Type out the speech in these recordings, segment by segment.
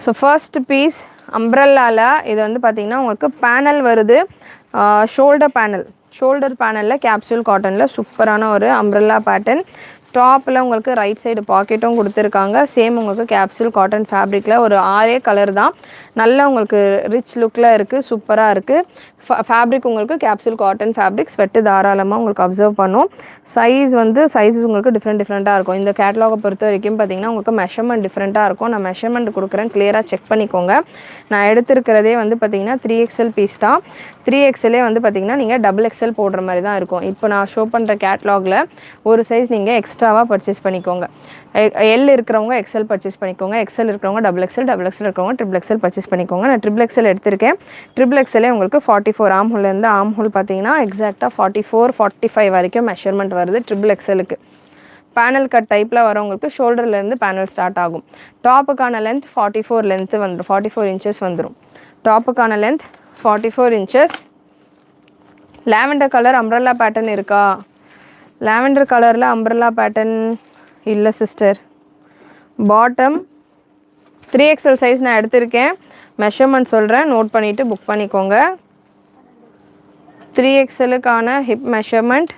So first piece அம்ப்ரெல்லாவில் இது வந்து பார்த்திங்கன்னா உங்களுக்கு பேனல் வருது, ஷோல்டர் பேனலில் கேப்சூல் காட்டனில் சூப்பரான ஒரு அம்ப்ரெல்லா பேட்டர்ன். டாப்பில் உங்களுக்கு ரைட் சைடு பாக்கெட்டும் கொடுத்துருக்காங்க. சேம் உங்களுக்கு கேப்சூல் காட்டன் ஃபேப்ரிக்கில் ஒரு 6 கலர் தான். நல்லா உங்களுக்கு ரிச் லுக்கில் இருக்குது, சூப்பராக இருக்குது. ஃபேப்ரிக் உங்களுக்கு கேப்சூல் காட்டன் ஃபேப்ரிக், ஸ்வெட்டு தாராளமாக உங்களுக்கு அப்சர்வ் பண்ணும். சைஸஸ் உங்களுக்கு டிஃப்ரெண்ட்டாக இருக்கும். இந்த கேட்லாகை பொறுத்த வரைக்கும் பார்த்திங்கன்னா உங்களுக்கு மெஷர்மெண்ட் டிஃப்ரெண்ட்டாக இருக்கும். நான் மெஷர்மெண்ட் கொடுக்குறேன், கிளியராக செக் பண்ணிக்கோங்க. நான் எடுத்துருக்கிறதே வந்து பார்த்திங்கன்னா 3XL பீஸ் தான். 3XLே வந்து பார்த்திங்கன்னா நீங்கள் XXL போடுற மாதிரி தான் இருக்கும். இப்போ நான் ஷோ பண்ணுற கேட்லாகில் ஒரு சைஸ் நீங்கள் எக்ஸ்ட்ராவாக பர்ச்சேஸ் பண்ணிக்கோங்க. எல் இருக்கிறவங்க XL பர்ச்சேஸ் பண்ணிக்கோங்க, XL இருக்கிறவங்க XXL, XXL இருக்கிறவங்க XXL பர்ச்சேஸ் பண்ணிக்கோங்க. நான் XXL எடுத்திருக்கேன். XXLே உங்களுக்கு 44 ஆம் ஹோல்லேருந்து ஆம் ஹோல் பார்த்தீங்கன்னா எக்ஸாக்டாக 44-45 வரைக்கும் மெஷர்மெண்ட் வருது XXLக்கு. பேனல் கட் டைப்பில் வரவங்களுக்கு ஷோல்டர்லேருந்து பேனல் ஸ்டார்ட் ஆகும். டாப்புக்கான லென்த் 44 லென்த்து வந்துடும், 44 இன்ச்சஸ் வந்துடும். டாப்புக்கான length 44 inches. Lavender colour umbrella pattern இருக்கா? லாவெண்டர் கலரில் அம்ப்ரெல்லா பேட்டர்ன் இல்லை சிஸ்டர். பாட்டம் 3XL சைஸ் நான் எடுத்திருக்கேன். மெஷர்மெண்ட் சொல்கிறேன், நோட் பண்ணிவிட்டு புக் பண்ணிக்கோங்க. 3XLக்கான ஹிப் மெஷர்மெண்ட்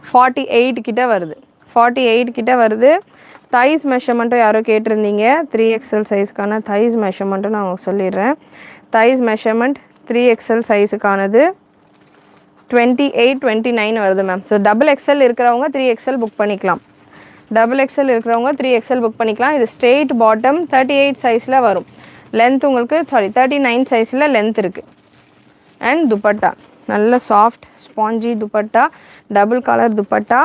48 கிட்ட வருது, 48 கிட்ட வருது. தைஸ் மெஷர்மெண்ட்டும் யாரோ கேட்டிருந்தீங்க. 3XL சைஸ்க்கான தைஸ் மெஷர்மெண்ட்டும் நான் உங்களுக்கு சொல்லிடுறேன். தைஸ் மெஷர்மெண்ட் 3XL சைஸுக்கானது 28-29 வருது மேம். ஸோ XXL இருக்கிறவங்க 3XL புக் பண்ணிக்கலாம். XXL இருக்கிறவங்க 3XL புக் பண்ணிக்கலாம். இது ஸ்ட்ரெயிட் பாட்டம் 38 சைஸில் வரும். லென்த் உங்களுக்கு 39 சைஸில் லென்த் இருக்குது. அண்ட் துப்பட்டா நல்ல soft spongy dupatta, double colour dupatta.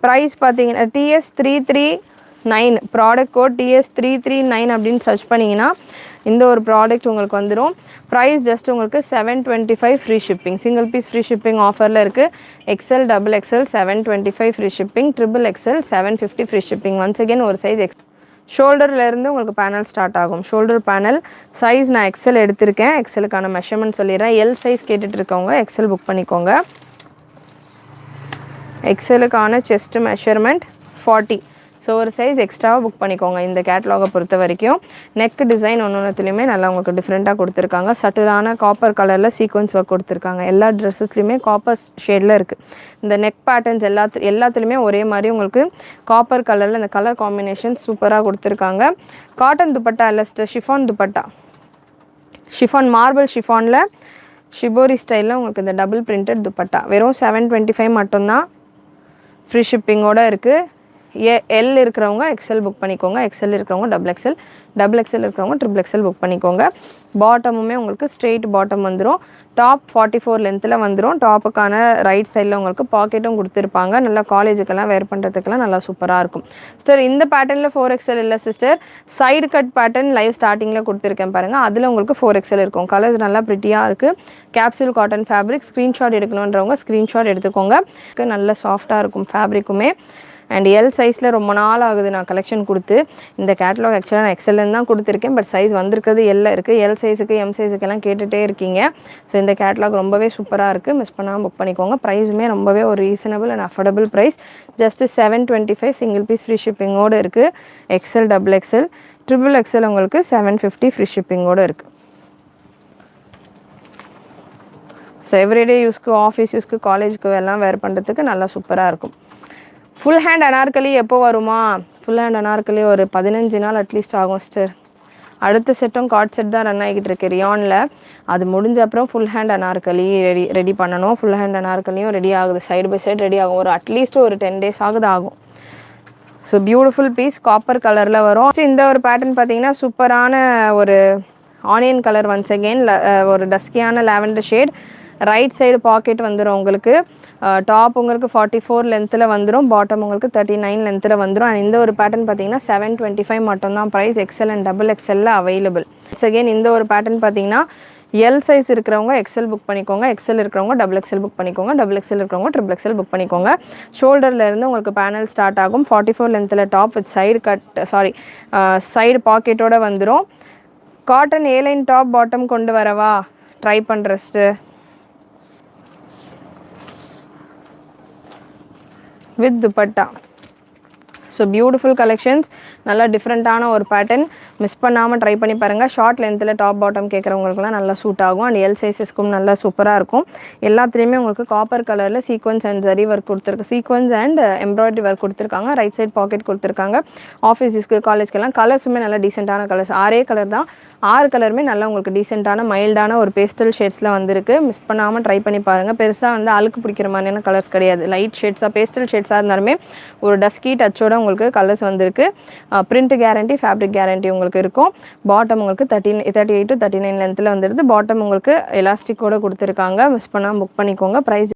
Price பார்த்தீங்கன்னா TS339, ப்ராடக்ட் கோட் TS339 அப்படின்னு சர்ச் பண்ணிங்கன்னா இந்த ஒரு ப்ராடக்ட் உங்களுக்கு வந்துடும். ப்ரைஸ் ஜஸ்ட் உங்களுக்கு 725 free shipping. Single piece free shipping ஆஃபரில் இருக்குது. XL, XXL 725 free shipping, XXL 750 free shipping. Once again ஒரு சைஸ் ஷோல்டர்லேருந்து உங்களுக்கு பேனல் ஸ்டார்ட் ஆகும். ஷோல்டர் பேனல் சைஸ் நான் XL எடுத்திருக்கேன். XLக்கான மெஷர்மெண்ட் சொல்லிடுறேன். எல் சைஸ் கேட்டுட்டு இருக்கவங்க XL புக் பண்ணிக்கோங்க. XLக்கான செஸ்ட் மெஷர்மெண்ட் 40. ஸோ ஒரு சைஸ் எக்ஸ்ட்ராவாக புக் பண்ணிக்கோங்க. இந்த கேட்லாகை பொறுத்த வரைக்கும் நெக் டிசைன் ஒன்றுத்துலேயுமே நல்லா உங்களுக்கு டிஃப்ரெண்ட்டாக கொடுத்துருக்காங்க. சட்டிலான காப்பர் கலரில் சீக்வன்ஸ் ஒர்க் கொடுத்துருக்காங்க. எல்லா ட்ரெஸ்ஸஸ்லையுமே காப்பர் ஷேடில் இருக்குது. இந்த நெக் பேட்டர்ன்ஸ் எல்லாத்துலேயுமே ஒரே மாதிரி உங்களுக்கு காப்பர் கலரில் இந்த கலர் காம்பினேஷன் சூப்பராக கொடுத்துருக்காங்க. காட்டன் துப்பட்டா இல்லை, ஷிஃபான் துப்பட்டா, ஷிஃபான் மார்பிள் ஷிஃபானில் ஷிபோரி ஸ்டைலில் உங்களுக்கு இந்த டபுள் பிரிண்டட் துப்பட்டா வெறும் 725 மட்டும்தான். ஃப்ரீ ஷிப்பிங்கோடு இருக்குது. எல் இருக்கிறவங்க XL புக் பண்ணிக்கோங்க. XL இருக்கிறவங்க XXL, XXL இருக்கிறவங்க XXL புக் பண்ணிக்கோங்க. பாட்டமுமே உங்களுக்கு ஸ்ட்ரெயிட் பாட்டம் வந்துடும். டாப் 44 லென்த்தில் வந்துடும். டாப்புக்கான ரைட் சைடில் உங்களுக்கு பாக்கெட்டும் கொடுத்துருப்பாங்க. நல்லா காலேஜுக்கெல்லாம் வேர் பண்ணுறதுக்கெல்லாம் நல்லா சூப்பராக இருக்கும். சிஸ்டர் இந்த பேட்டர்னில் 4XL இல்லை sister, side cut pattern live ஸ்டார்டிங்கில் கொடுத்துருக்கேன் பாருங்கள். அதில் உங்களுக்கு 4XL இருக்கும். கலர்ஸ் நல்லா ப்ரிட்டியாக இருக்குது. Capsule cotton fabric. ஸ்க்ரீன்ஷாட் எடுக்கணுன்றவங்க ஸ்க்ரீன்ஷாட் எடுத்துக்கோங்க. நல்ல சாஃப்டாக இருக்கும் ஃபேப்ரிக்குமே. அண்ட் எல் சைஸில் ரொம்ப நாள் ஆகுது நான் கலெக்ஷன் கொடுத்து. இந்த கேட்லாக் ஆக்சுவலாக நான் XLன்னு தான் கொடுத்துருக்கேன். பட் சைஸ் வந்திருக்கிறது எல்ல இருக்குது. எல் சைஸுக்கு எம் சைஸுக்கெல்லாம் கேட்டுகிட்டே இருக்கீங்க. ஸோ இந்த கேட்லாக் ரொம்பவே சூப்பராக இருக்குது. மிஸ் பண்ணாமல் புக் பண்ணிக்கோங்க. ப்ரைஸுமே ரொம்பவே ஒரு reasonable and affordable price. Just 725 single piece free ஷிப்பிங்கோடு இருக்குது. XL, XXL, XXL உங்களுக்கு 750 ஃப்ரீ ஷிப்பிங்கோடு இருக்குது. ஸோ எவ்ரிடே யூஸ்க்கு, ஆஃபீஸ் யூஸ்க்கு, காலேஜுக்கு எல்லாம் வேர் பண்ணுறதுக்கு நல்லா சூப்பராக இருக்கும். ஃபுல் ஹேண்ட் அனார்கலி எப்போ வருமா? ஃபுல் ஹேண்ட் அனார்கலி ஒரு 15 நாள் அட்லீஸ்ட் ஆகும் சிஸ்டர். அடுத்த செட்டும் கார்ட் செட் தான் ரன் ஆகிட்டு இருக்கு ரியானில். அது முடிஞ்ச அப்புறம் ஃபுல் ஹேண்ட் அனார்கலி ரெடி பண்ணணும். ஃபுல் ஹேண்ட் அனார்கலியும் ரெடி ஆகுது, சைடு பை சைடு ரெடி ஆகும். ஒரு அட்லீஸ்ட் ஒரு 10 days ஆகும். ஸோ பியூட்டிஃபுல் பீஸ் காப்பர் கலரில் வரும். இந்த ஒரு பேட்டர்ன் பார்த்தீங்கன்னா சூப்பரான ஒரு ஆனியன் கலர். ஒன்ஸ் அகெயின் ஒரு டஸ்கியான lavender shade. Right side pocket வந்துடும் உங்களுக்கு. டாப் உங்களுக்கு 44 லென்த்தில் வந்துடும். பாட்டம் உங்களுக்கு 39 லென்த்தில் வந்துடும். அண்ட் இந்த ஒரு பேட்டர்ன் பார்த்தீங்கன்னா 725 மட்டும்தான் price. XL and XXL available. Again இந்த ஒரு பேட்டர்ன் பார்த்தீங்கன்னா எல் சைஸ் இருக்கிறவங்க XL புக் பண்ணிக்கோங்க. XL இருக்கிறவங்க XXL புக் பண்ணிக்கோங்க. XXL இருக்கிறவங்க XXL புக் பண்ணிக்கோங்க. ஷோல்டர்லேருந்து உங்களுக்கு பேனல் ஸ்டார்ட் ஆகும். 44 லென்த்தில் top with side cut, side பாக்கெட்டோடு வந்துடும். காட்டன் ஏலைன் டாப் பாட்டம் கொண்டு வரவா ட்ரை பண்ணுறஸ்ட்டு with dupatta. So beautiful collections. நல்லா டிஃப்ரெண்ட்டான ஒரு பேட்டர்ன். மிஸ் பண்ணாமல் ட்ரை பண்ணி பாருங்கள். ஷார்ட் லென்த்தில் டாப் பாட்டம் கேட்குறவங்களுக்குலாம் நல்லா சூட் ஆகும். அண்ட் எல் சைஸஸ்க்கும் நல்லா சூப்பராக இருக்கும். எல்லாத்துலேயுமே உங்களுக்கு காப்பர் கலரில் சீக்வன்ஸ் அண்ட் ஜரி ஒர்க் கொடுத்துருக்கு. சீக்வன்ஸ் அண்ட் எம்ப்ராய்டரி ஒர்க் கொடுத்துருக்காங்க. ரைட் சைட் பாக்கெட் கொடுத்துருக்காங்க. ஆஃபீஸ் யூஸ்க்கு காலேஜ்க்கெல்லாம் கலர்ஸுமே நல்லா டீசெண்டான கலர்ஸ். 6 கலர் தான். 6 கலருமே நல்லா உங்களுக்கு டீசெண்டான மைல்டான ஒரு பேஸ்டல் ஷேட்ஸில் வந்திருக்கு. மிஸ் பண்ணாமல் ட்ரை பண்ணி பாருங்கள். பெருசாக வந்து அழுக்கு பிடிக்கிற மாதிரியான கலர்ஸ் கிடையாது. லைட் ஷேட்ஸாக பேஸ்டல் ஷேட்ஸாக இருந்தாலுமே ஒரு டஸ்கி டச்சோட உங்களுக்கு கலர்ஸ் வந்திருக்கு. பிரிண்ட் கேரண்டி, ஃபேப்ரிக் கேரண்டி உங்களுக்கு இருக்கும். பாட்டம் உங்களுக்கு 38 to 39 லென்த்தில் வந்துடுது. பாட்டம் உங்களுக்கு எலாஸ்டிக்கோட கொடுத்துருக்காங்க. மிஸ் பண்ணாமல் புக் பண்ணிக்கோங்க. ப்ரைஸ்